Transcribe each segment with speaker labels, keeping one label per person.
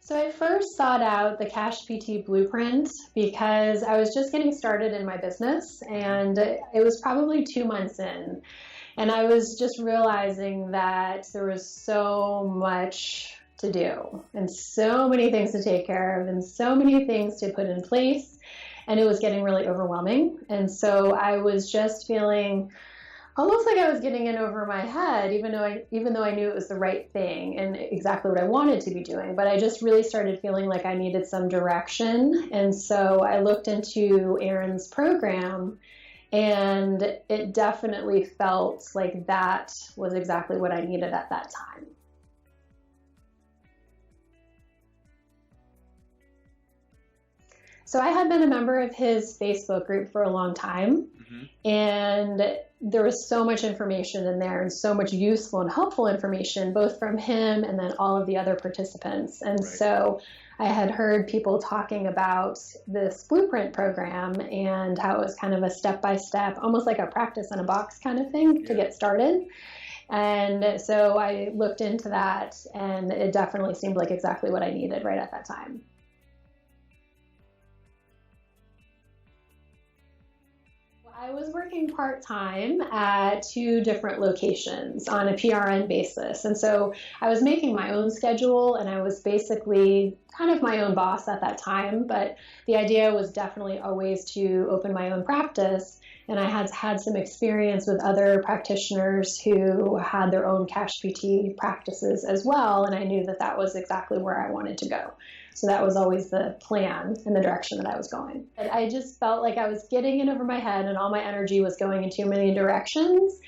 Speaker 1: So I first sought out the CashPT blueprint because I was just getting started in my business, and it was probably 2 months in. And I was just realizing that there was so much to do and so many things to take care of and so many things to put in place. And it was getting really overwhelming. And so I was just feeling almost like I was getting in over my head, even though I knew it was the right thing and exactly what I wanted to be doing. But I just really started feeling like I needed some direction. And so I looked into Erin's program, and it definitely felt like that was exactly what I needed at that time. So I had been a member of his Facebook group for a long time, and there was so much information in there and so much useful and helpful information, both from him and then all of the other participants. And so I had heard people talking about this blueprint program and how it was kind of a step-by-step, almost like a practice in a box kind of thing to get started. And so I looked into that, and it definitely seemed like exactly what I needed right at that time. I was working part-time at 2 different locations on a PRN basis. And so I was making my own schedule, and I was basically kind of my own boss at that time. But the idea was definitely always to open my own practice. And I had had some experience with other practitioners who had their own CashPT practices as well. And I knew that that was exactly where I wanted to go. So that was always the plan and the direction that I was going. And I just felt like I was getting in over my head, and all my energy was going in too many directions.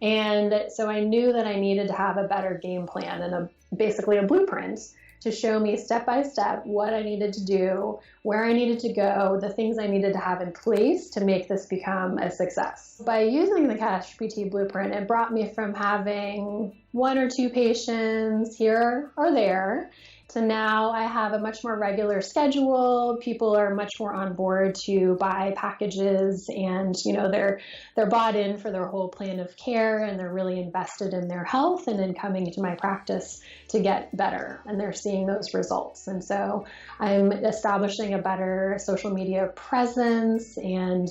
Speaker 1: And so I knew that I needed to have a better game plan and basically a blueprint to show me step by step what I needed to do, where I needed to go, the things I needed to have in place to make this become a success. By using the CashPT blueprint, it brought me from having 1 or 2 patients here or there to now I have a much more regular schedule. People are much more on board to buy packages, and they're bought in for their whole plan of care, and they're really invested in their health and in coming into my practice to get better, and they're seeing those results. And so I'm establishing a better social media presence and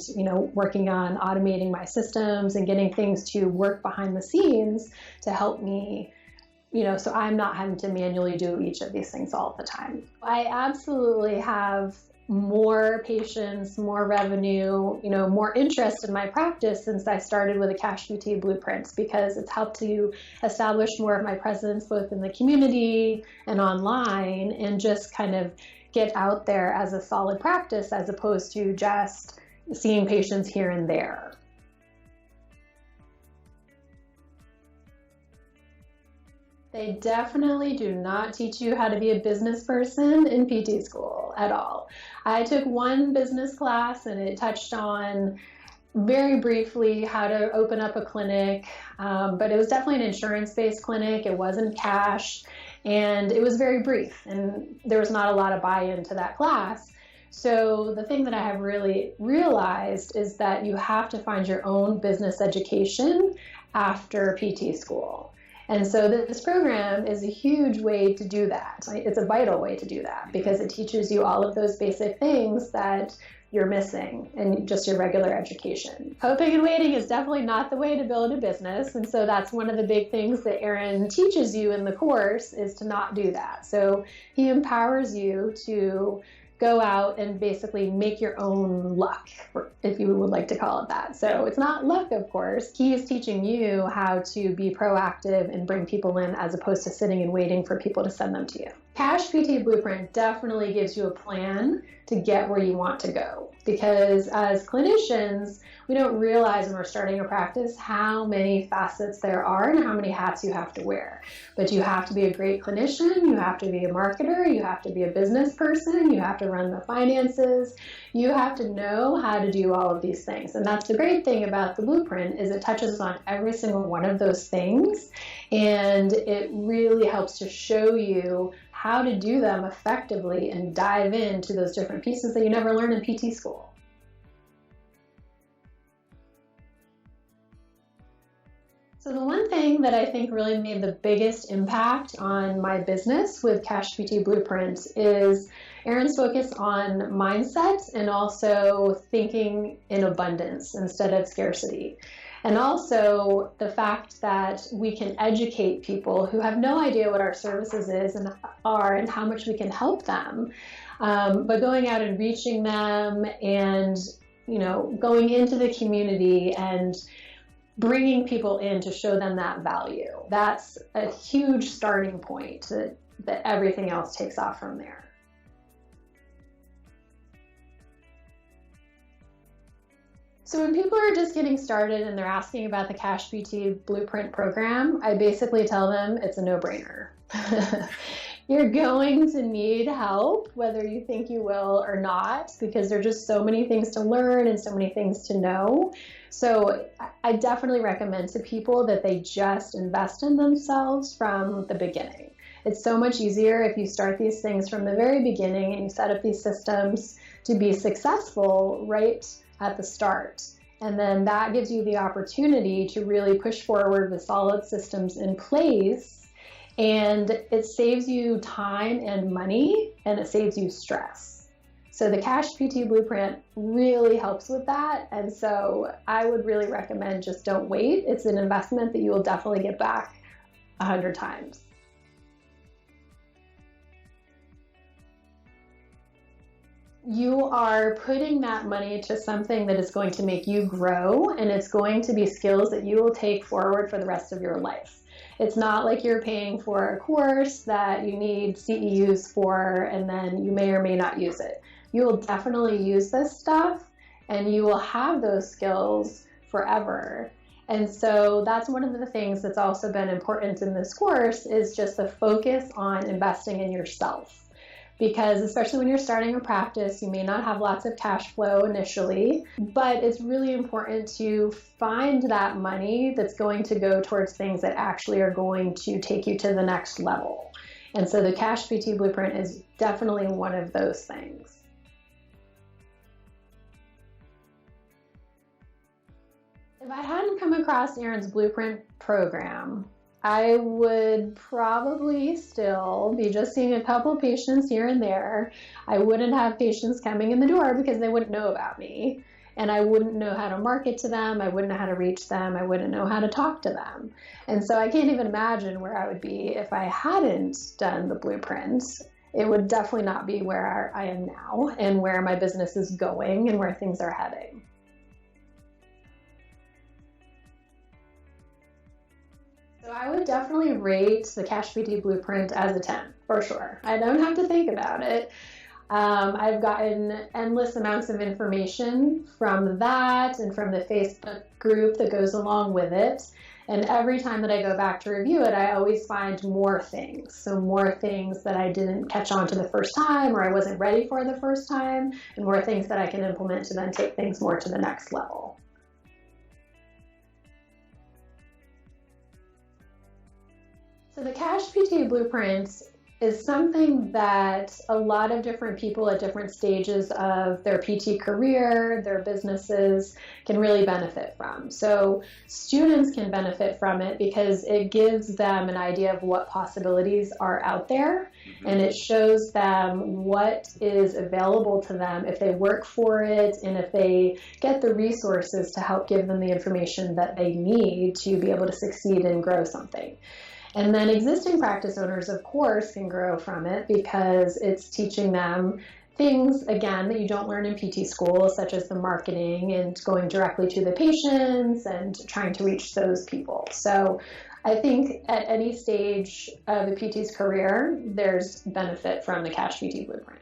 Speaker 1: working on automating my systems and getting things to work behind the scenes to help me, so I'm not having to manually do each of these things all the time. I absolutely have more patients, more revenue, more interest in my practice since I started with the CashPT blueprints, because it's helped to establish more of my presence both in the community and online, and just kind of get out there as a solid practice as opposed to just seeing patients here and there. They definitely do not teach you how to be a business person in PT school at all. I took one business class, and it touched on very briefly how to open up a clinic, but it was definitely an insurance-based clinic. It wasn't cash, and it was very brief, and there was not a lot of buy-in to that class. So the thing that I have really realized is that you have to find your own business education after PT school. And so this program is a huge way to do that. It's a vital way to do that, because it teaches you all of those basic things that you're missing in just your regular education. Hoping and waiting is definitely not the way to build a business. And so that's one of the big things that Erin teaches you in the course, is to not do that. So he empowers you to go out and basically make your own luck, if you would like to call it that. So it's not luck, of course. He is teaching you how to be proactive and bring people in, as opposed to sitting and waiting for people to send them to you. CashPT Blueprint definitely gives you a plan to get where you want to go, because as clinicians, we don't realize when we're starting a practice how many facets there are and how many hats you have to wear. But you have to be a great clinician, you have to be a marketer, you have to be a business person, you have to run the finances, you have to know how to do all of these things. And that's the great thing about the blueprint, is it touches on every single one of those things, and it really helps to show you how to do them effectively and dive into those different pieces that you never learn in PT school. So the one thing that I think really made the biggest impact on my business with CashPT Blueprint is Erin's focus on mindset and also thinking in abundance instead of scarcity. And also the fact that we can educate people who have no idea what our services and how much we can help them. But going out and reaching them and, going into the community and bringing people in to show them that value. That's a huge starting point that everything else takes off from there. So when people are just getting started and they're asking about the CashPT Blueprint program, I basically tell them it's a no-brainer. You're going to need help, whether you think you will or not, because there are just so many things to learn and so many things to know. So I definitely recommend to people that they just invest in themselves from the beginning. It's so much easier if you start these things from the very beginning and you set up these systems to be successful right at the start. And then that gives you the opportunity to really push forward with solid systems in place. And it saves you time and money, and it saves you stress. So the CashPT Blueprint really helps with that. And so I would really recommend just don't wait. It's an investment that you will definitely get back 100 times. You are putting that money to something that is going to make you grow, and it's going to be skills that you will take forward for the rest of your life. It's not like you're paying for a course that you need CEUs for and then you may or may not use it. You will definitely use this stuff and you will have those skills forever. And so that's one of the things that's also been important in this course is just the focus on investing in yourself. Because especially when you're starting a practice, you may not have lots of cash flow initially, but it's really important to find that money that's going to go towards things that actually are going to take you to the next level. And so the CashPT Blueprint is definitely one of those things. If I hadn't come across Erin's Blueprint program, I would probably still be just seeing a couple patients here and there. I wouldn't have patients coming in the door because they wouldn't know about me. And I wouldn't know how to market to them. I wouldn't know how to reach them. I wouldn't know how to talk to them. And so I can't even imagine where I would be if I hadn't done the Blueprint. It would definitely not be where I am now and where my business is going and where things are heading. So I would definitely rate the CashPT Blueprint as a 10, for sure. I don't have to think about it. I've gotten endless amounts of information from that and from the Facebook group that goes along with it. And every time that I go back to review it, I always find more things. So more things that I didn't catch on to the first time or I wasn't ready for the first time, and more things that I can implement to then take things more to the next level. So the CashPT Blueprint is something that a lot of different people at different stages of their PT career, their businesses, can really benefit from. So students can benefit from it because it gives them an idea of what possibilities are out there, and it shows them what is available to them if they work for it and if they get the resources to help give them the information that they need to be able to succeed and grow something. And then existing practice owners, of course, can grow from it because it's teaching them things, again, that you don't learn in PT school, such as the marketing and going directly to the patients and trying to reach those people. So I think at any stage of a PT's career, there's benefit from the CashPT Blueprint.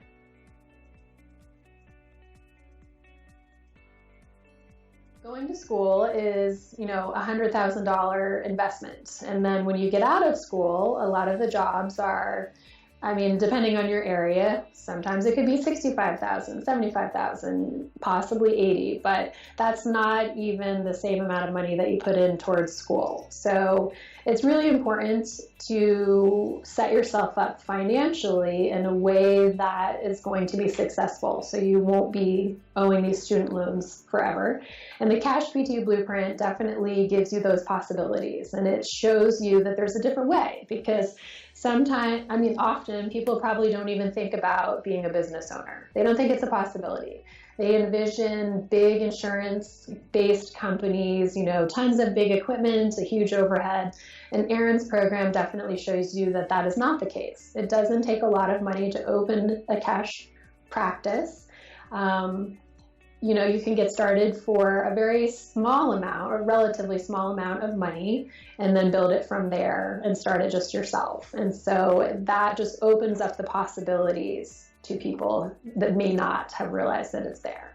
Speaker 1: Going to school is, $100,000 investment. And then when you get out of school, a lot of the jobs are, depending on your area, sometimes it could be $65,000, $75,000, possibly $80,000, but that's not even the same amount of money that you put in towards school. So it's really important to set yourself up financially in a way that is going to be successful, so you won't be owing these student loans forever. And the CashPT blueprint definitely gives you those possibilities, and it shows you that there's a different way, because often people probably don't even think about being a business owner. They don't think it's a possibility. They envision big insurance-based companies, tons of big equipment, a huge overhead. And Erin's program definitely shows you that that is not the case. It doesn't take a lot of money to open a cash practice. You can get started for a very small amount, or relatively small amount of money, and then build it from there and start it just yourself. And so that just opens up the possibilities to people that may not have realized that it's there.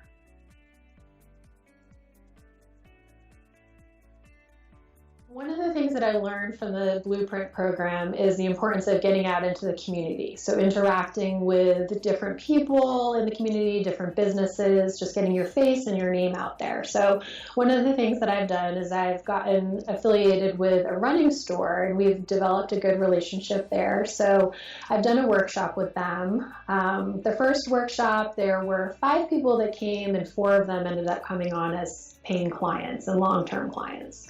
Speaker 1: One of the things that I learned from the Blueprint program is the importance of getting out into the community. So interacting with different people in the community, different businesses, just getting your face and your name out there. So one of the things that I've done is I've gotten affiliated with a running store, and we've developed a good relationship there. So I've done a workshop with them. The first workshop, there were 5 people that came, and 4 of them ended up coming on as paying clients and long-term clients.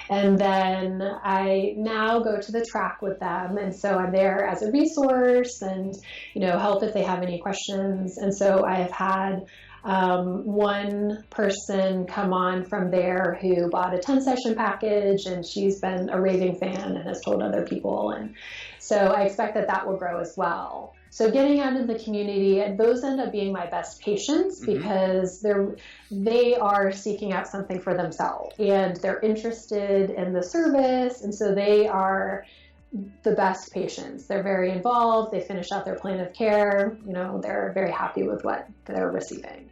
Speaker 1: And then I now go to the track with them, and so I'm there as a resource and help if they have any questions. And so I have had one person come on from there who bought a 10-session package, and she's been a raving fan and has told other people. And so I expect that that will grow as well. So getting out in the community, and those end up being my best patients, because they are seeking out something for themselves, and they're interested in the service, and so they are the best patients. They're very involved. They finish out their plan of care. They're very happy with what they're receiving.